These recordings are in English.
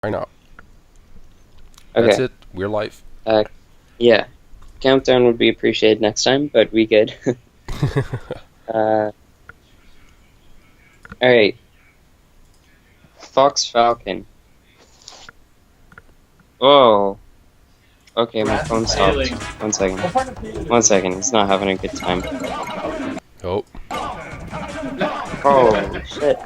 Right now. Okay. That's it. We're live. Yeah. Countdown would be appreciated next time, but we good. All right. Fox Falcon. Oh. Okay, my phone stopped. 1 second. 1 second. It's not having a good time. Oh, Oh shit.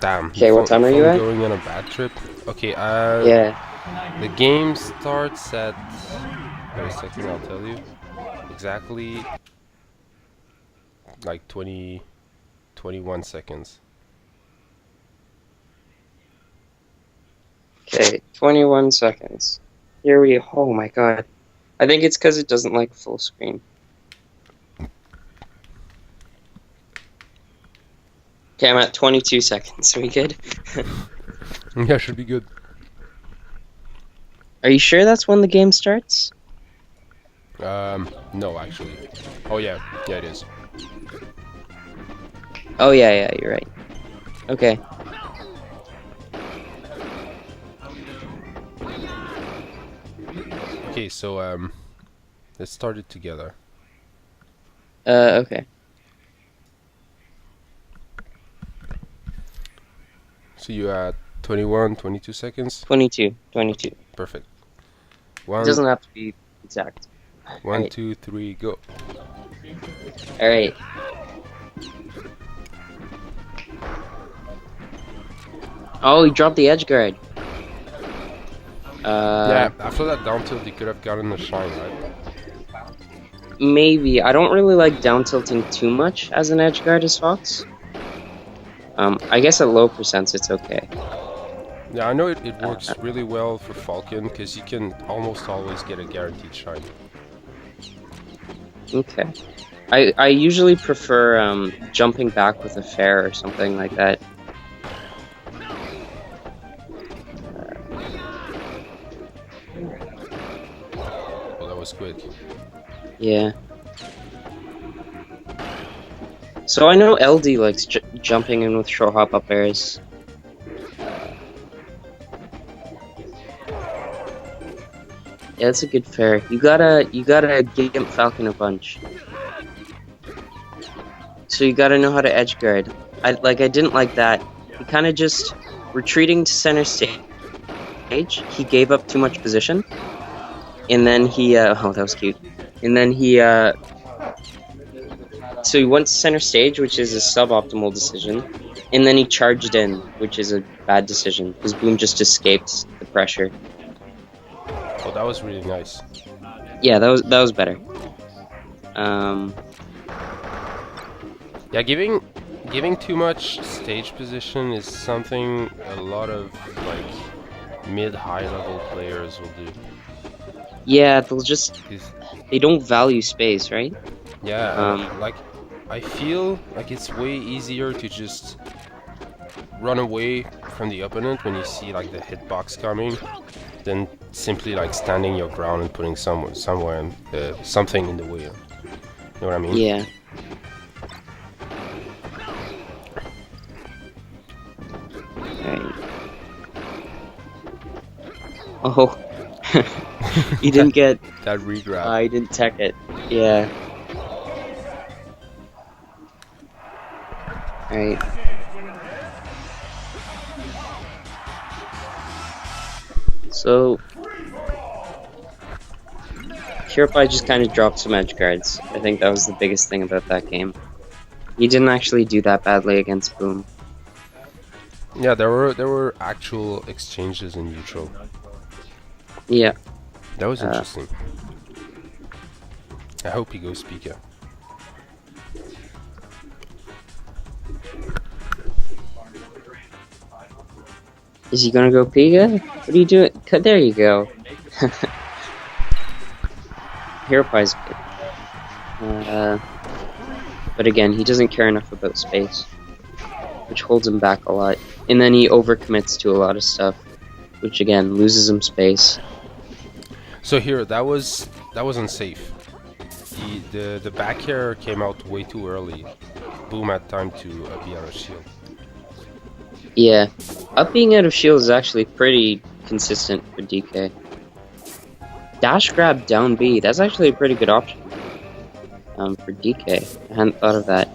damn. Okay, what time are you Phone at? going on a bad trip. Okay, Yeah. the game starts at... Wait a second, I'll tell you. Exactly, like 21 seconds. Okay. 21 seconds. Here we. Oh my god. I think it's because it doesn't like full screen. Okay, I'm at 22 seconds. We good? Yeah, should be good. Are you sure that's when the game starts? No, actually. Oh, yeah. Yeah, it is. Oh yeah, you're right. Okay. Okay, so, let's start it together. Okay. So you at 21, 22 seconds? 22. 22. Perfect. It doesn't have to be exact. One, Alright. 2, 3, go. Alright. Oh, he dropped the edge guard. Yeah, after that down tilt, you could have gotten the shine, right? Maybe. I don't really like down tilting too much as an edge guard as Fox. I guess at low percents it's okay. Yeah, I know it works really well for Falcon, because you can almost always get a guaranteed shine. Okay. I usually prefer jumping back with a fair or something like that. Well, that was quick. Yeah. So I know LD likes jumping in with short hop up airs. Yeah, that's a good fair. You gotta gimp Falcon a bunch. So you gotta know how to edge guard. I didn't like that. He kind of just retreating to center stage. He gave up too much position, and then he oh, that was cute. And then he so he went to center stage, which is a suboptimal decision, and then he charged in, which is a bad decision because Boom just escaped the pressure. Oh, that was really nice. Yeah, that was better. Yeah, giving too much stage position is something a lot of like mid-high level players will do. Yeah, they don't value space, right? Yeah, and, like I feel like it's way easier to just run away from the opponent when you see like the hitbox coming than simply like standing your ground and putting somewhere something in the way. You know what I mean? Yeah. Alright. Oh. He didn't get... that regrab. I didn't tech it. Yeah. Alright. So... HeroPie just kind of dropped some edge guards. I think that was the biggest thing about that game. He didn't actually do that badly against Boom. Yeah, there were actual exchanges in neutral. Yeah. That was interesting. I hope he goes Pika. Is he gonna go Pika? What are you doing? There you go. HeroPie's good. But again, he doesn't care enough about space, which holds him back a lot. And then he overcommits to a lot of stuff, which again loses him space. So here, that was unsafe. The back air came out way too early. Boom had time to be on a shield. Yeah. Up being out of shield is actually pretty consistent for DK. Dash grab down B, that's actually a pretty good option. For DK. I hadn't thought of that.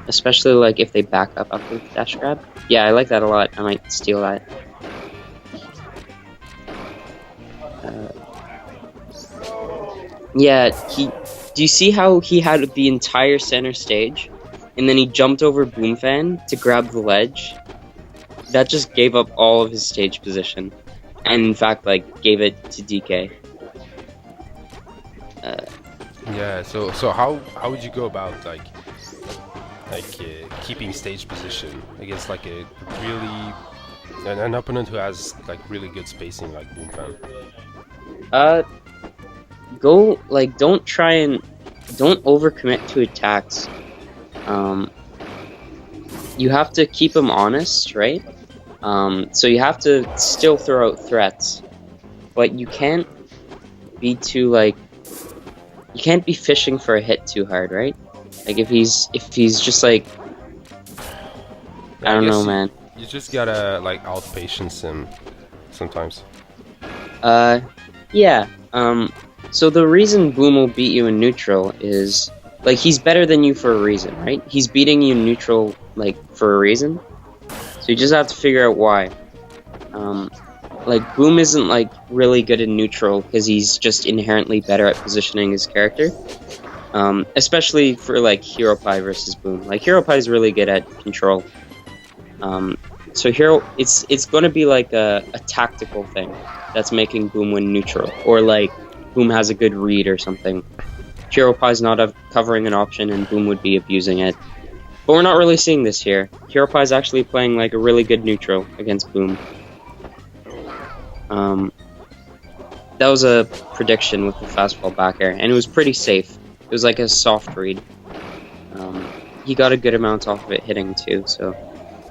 Especially like if they back up after the dash grab. Yeah, I like that a lot. I might steal that. Yeah, do you see how he had the entire center stage? And then he jumped over BoomFan to grab the ledge? That just gave up all of his stage position. And in fact, like, gave it to DK. Yeah. So how would you go about like keeping stage position against like a really an opponent who has like really good spacing like BoomFan? Go, like, don't overcommit to attacks. You have to keep him honest, right? So you have to still throw out threats, but you can't be too, like, you can't be fishing for a hit too hard, right? Like, if he's just like, I don't know, man. You just gotta like outpatience him sometimes. Yeah. So the reason Boom will beat you in neutral is, like, he's better than you for a reason, right? He's beating you in neutral, like, for a reason. So you just have to figure out why. Like, Boom isn't, like, really good in neutral because he's just inherently better at positioning his character. Especially for, like, HeroPie versus Boom. Like, HeroPie is really good at control. So it's going to be like a tactical thing that's making Boom win neutral. Or, like, Boom has a good read or something. HeroPie's not covering an option and Boom would be abusing it. But we're not really seeing this here. HeroPie's actually playing like a really good neutral against Boom. That was a prediction with the fastball back air, and it was pretty safe. It was like a soft read. He got a good amount off of it hitting too, so it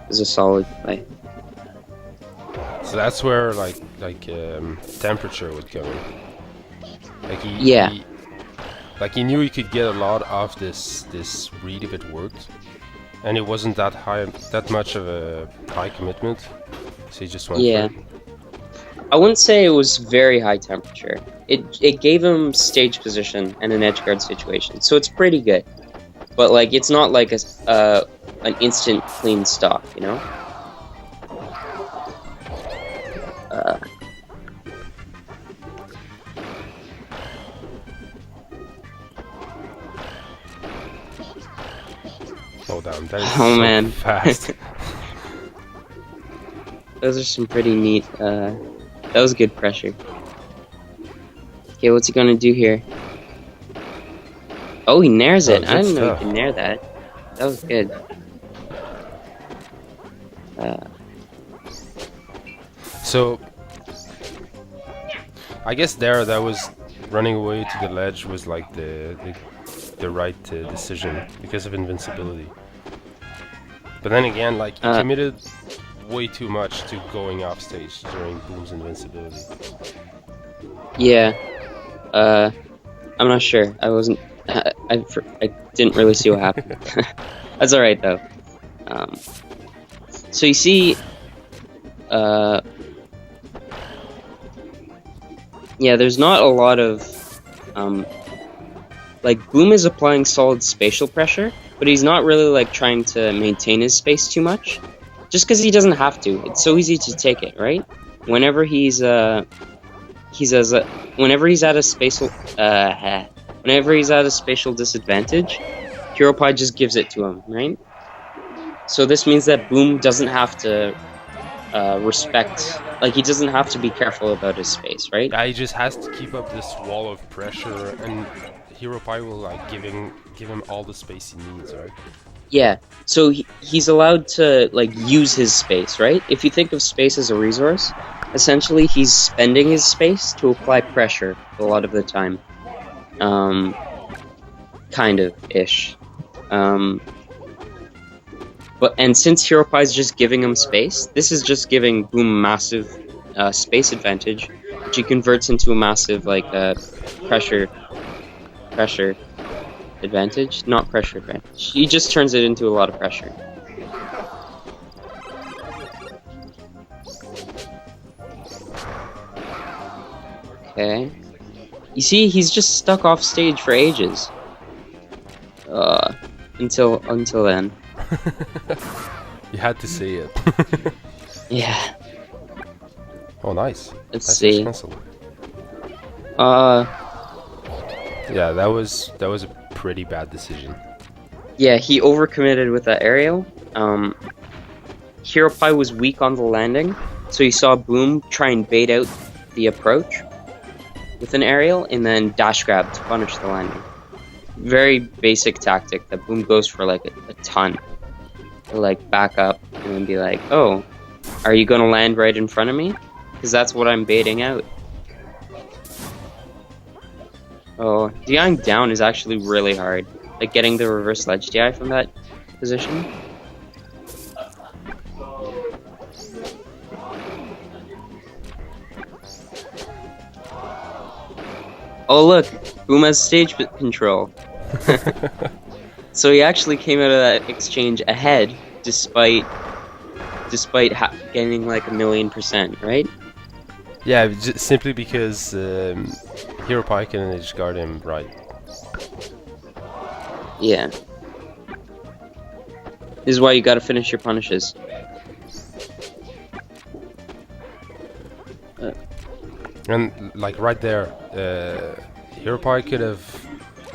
was a solid play. So that's where like temperature would come in. Like he knew he could get a lot off this read if it worked, and it wasn't that much of a high commitment, so he just went for it. I wouldn't say it was very high temperature. It gave him stage position and an edge guard situation, so it's pretty good. But like, it's not like an instant clean stop, you know. Oh damn, that is so man. fast. Those are some pretty neat. That was good pressure. Okay, what's he gonna do here? Oh, he nairs it. I didn't know he could nair that. That was good. So I guess that was running away to the ledge was like the right decision because of invincibility. But then again, like, he committed way too much to going off stage during Boom's invincibility. Yeah. I'm not sure. I wasn't. I didn't really see what happened. That's all right though. So you see, yeah, there's not a lot of like, Boom is applying solid spatial pressure, but he's not really like trying to maintain his space too much, just because he doesn't have to. It's so easy to take it, right? Whenever he's at a spatial disadvantage, HeroPie just gives it to him, right? So this means that Boom doesn't have to respect, like, he doesn't have to be careful about his space, right? Yeah, he just has to keep up this wall of pressure, and HeroPie will like give him all the space he needs, right? Yeah, so he's allowed to, like, use his space, right? If you think of space as a resource, essentially he's spending his space to apply pressure a lot of the time. Kind of ish. And since HeroPie's just giving him space, this is just giving Boom massive space advantage, which he converts into a massive, like, pressure advantage. Not pressure advantage. He just turns it into a lot of pressure. Okay. You see, he's just stuck off stage for ages. Until then. You had to say it. Yeah. Oh, nice. Let's Nice see. cancel. Uh, Yeah, that was a pretty bad decision. yeah, he overcommitted with that aerial. HeroPie was weak on the landing, so he saw Boom try and bait out the approach with an aerial, and then dash grab to punish the landing. Very basic tactic that Boom goes for like a ton. He'll like back up and then be like, "Oh, are you gonna land right in front of me? Because that's what I'm baiting out." Oh, DIing down is actually really hard. Like getting the reverse ledge DI from that position. Oh look, Boom has stage control. So he actually came out of that exchange ahead, despite getting like 1,000,000%, right? Yeah, simply because HeroPie can edge guard him right. Yeah. This is why you gotta finish your punishes. And like right there, HeroPie could have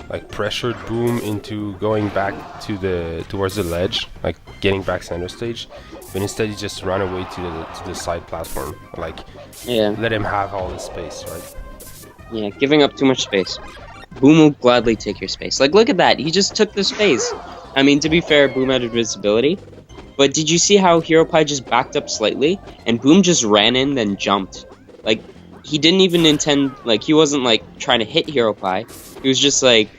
like pressured Boom into going back towards the ledge, like getting back center stage, but instead he just ran away to the side platform. Like, Yeah. let him have all the space, right? Yeah, giving up too much space. Boom will gladly take your space. Like, look at that. He just took the space. I mean, to be fair, Boom had invincibility. But did you see how HeroPie just backed up slightly? And Boom just ran in, then jumped. Like, he didn't even intend... Like, he wasn't, like, trying to hit HeroPie. He was just like...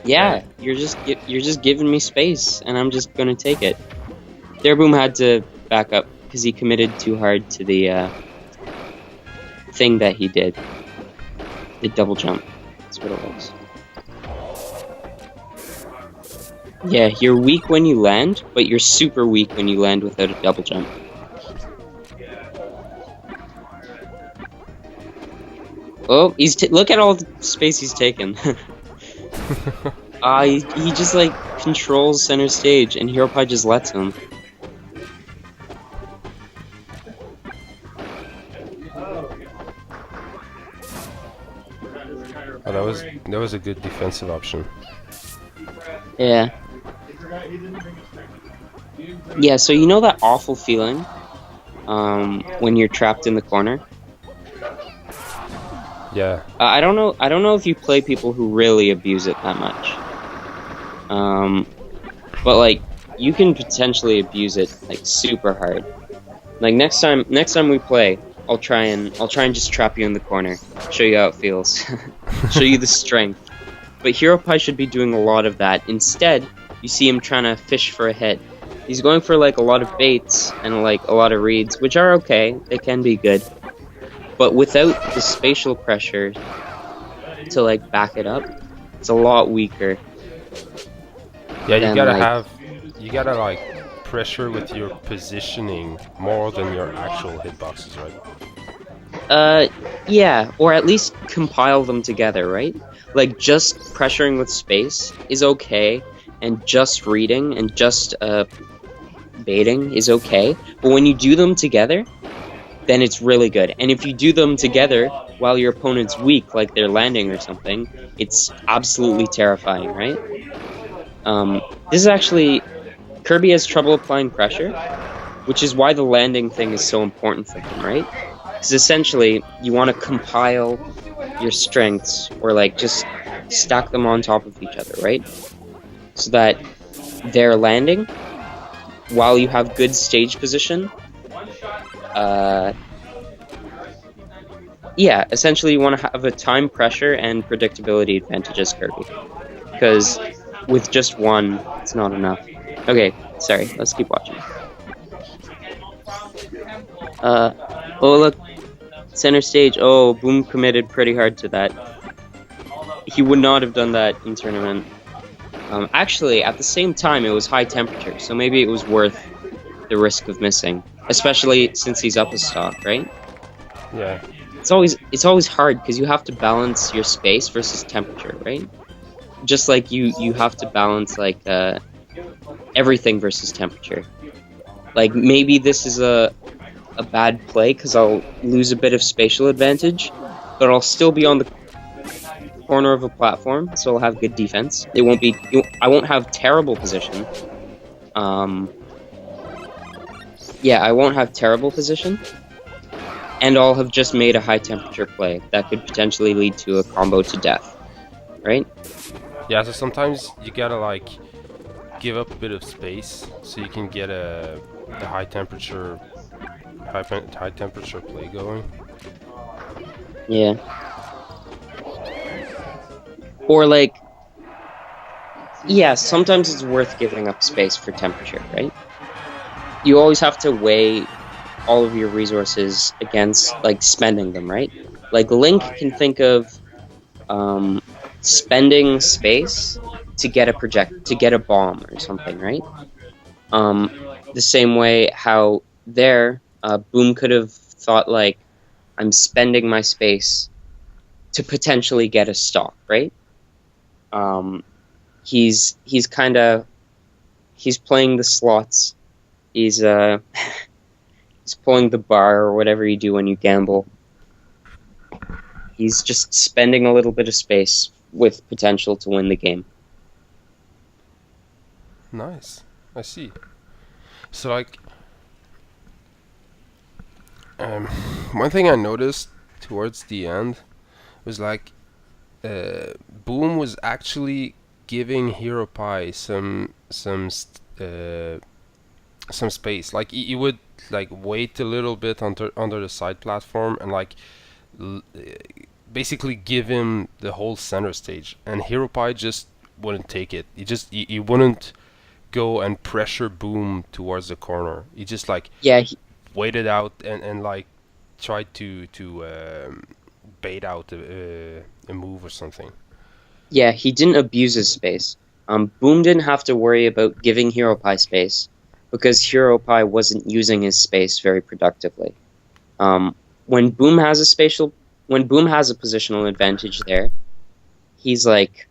Yeah, you're just giving me space, and I'm just gonna take it. There, Boom had to back up, because he committed too hard to the, thing that he did. The double jump. That's what it was. Yeah, you're weak when you land, but you're super weak when you land without a double jump. Oh, look at all the space he's taken. He just like controls center stage, and HeroPie just lets him. Oh, that was a good defensive option. Yeah. Yeah, so you know that awful feeling when you're trapped in the corner? Yeah. I don't know if you play people who really abuse it that much. But like you can potentially abuse it like super hard. Like next time we play, I'll try and just trap you in the corner, show you how it feels, show you the strength. But HeroPie should be doing a lot of that. Instead, you see him trying to fish for a hit. He's going for like a lot of baits and like a lot of reads, which are okay. They can be good. But without the spatial pressure to like back it up, it's a lot weaker. Yeah, you gotta like pressure with your positioning more than your actual hitboxes, right? Yeah, or at least compile them together, right? Like just pressuring with space is okay, and just reading and just baiting is okay. But when you do them together, then it's really good. And if you do them together while your opponent's weak, like they're landing or something, it's absolutely terrifying, right? This is actually... Kirby has trouble applying pressure, which is why the landing thing is so important for him, right? Because essentially, you want to compile your strengths, or like just stack them on top of each other, right? So that they're landing while you have good stage position. Yeah, essentially you want to have a time pressure and predictability advantage as Kirby. Because with just one, it's not enough. Okay, sorry, let's keep watching. Oh look, center stage. Oh, Boom committed pretty hard to that. He would not have done that in tournament. Actually, at the same time, it was high temperature, so maybe it was worth the risk of missing. Especially since he's up a stock, right? Yeah. it's always hard because you have to balance your space versus temperature, right? Just like you have to balance like everything versus temperature. Like maybe this is a bad play because I'll lose a bit of spatial advantage, but I'll still be on the corner of a platform, so I'll have good defense. It won't be I won't have terrible position. Yeah, I won't have terrible position, and I'll have just made a high temperature play that could potentially lead to a combo to death, right? Yeah, so sometimes you gotta like give up a bit of space so you can get the high temperature play going. Yeah. Or like, yeah, sometimes it's worth giving up space for temperature, right? You always have to weigh all of your resources against like spending them, right? Like Link can think of spending space to get a bomb or something, right? The same way how there Boom could have thought like, I'm spending my space to potentially get a stock, right? He's playing the slots. He's he's pulling the bar or whatever you do when you gamble. He's just spending a little bit of space with potential to win the game. Nice, I see. So like, one thing I noticed towards the end was like, Boom was actually giving HeroPie some space. Like he would like wait a little bit under the side platform and like basically give him the whole center stage, and HeroPie just wouldn't take it. He wouldn't go and pressure Boom towards the corner. He just like waited out and like tried to bait out a move or something. Yeah, he didn't abuse his space. Boom didn't have to worry about giving HeroPie space because HeroPie wasn't using his space very productively. When Boom has a positional advantage there, he's like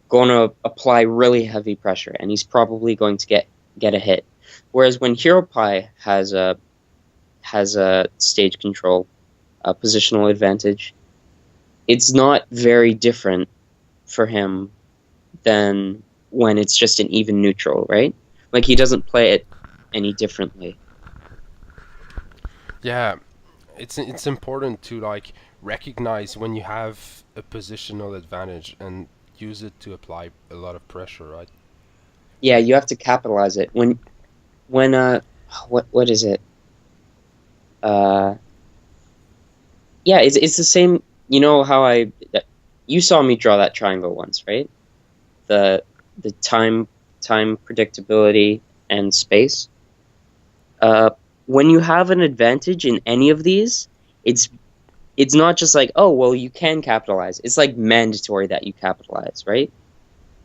going to apply really heavy pressure, and he's probably going to get a hit. Whereas when HeroPie has a stage control, a positional advantage, it's not very different for him than when it's just an even neutral, right? Like he doesn't play it any differently. Yeah, it's important to like recognize when you have a positional advantage and use it to apply a lot of pressure, right? Yeah, you have to capitalize it. When what is it? Yeah, it's the same. You know how you saw me draw that triangle once, right? The time predictability and space. When you have an advantage in any of these, it's not just like, oh well, you can capitalize. It's like mandatory that you capitalize, right?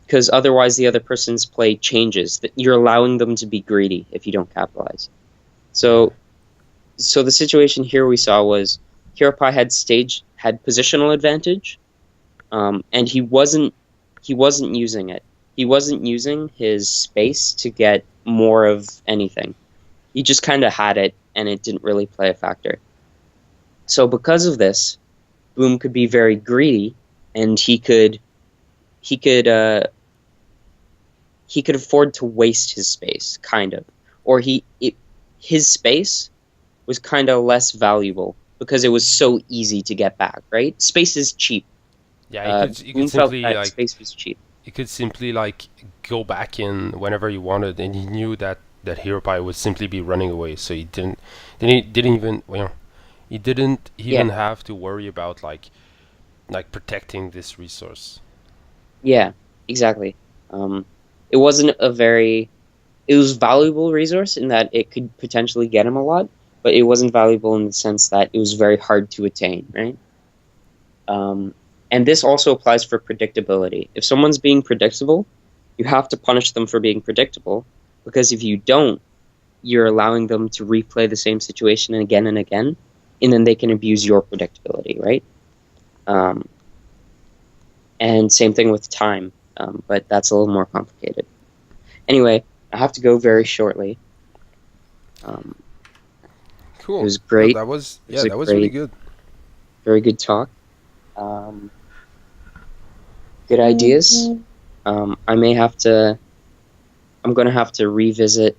Because otherwise the other person's play changes. That you're allowing them to be greedy if you don't capitalize. So the situation here we saw was HeroPie had positional advantage, and he wasn't using it. He wasn't using his space to get more of anything. He just kind of had it, and it didn't really play a factor. So because of this, Boom could be very greedy, and he could afford to waste his space, kind of, or his space was kind of less valuable because it was so easy to get back. Right? Space is cheap. Yeah, you could simply like space was cheap. You could simply like go back in whenever you wanted, and he knew that HeroPie would simply be running away, so he didn't even have to worry about like protecting this resource. Yeah, exactly. It wasn't it was valuable resource in that it could potentially get him a lot, but it wasn't valuable in the sense that it was very hard to attain, right? And this also applies for predictability. If someone's being predictable, you have to punish them for being predictable, because if you don't, you're allowing them to replay the same situation again and again, and then they can abuse your predictability, right? And same thing with time, but that's a little more complicated. Anyway, I have to go very shortly. Cool. It was great. That was It was a that was really great, good. very good talk. Good ideas. I may have to. I'm going to have to revisit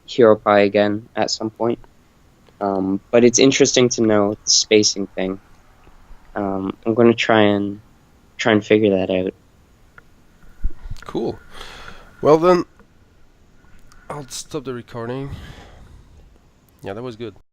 HeroPie again at some point. But it's interesting to know the spacing thing. I'm going to try and figure that out. Cool. Well then, I'll stop the recording. Yeah, that was good.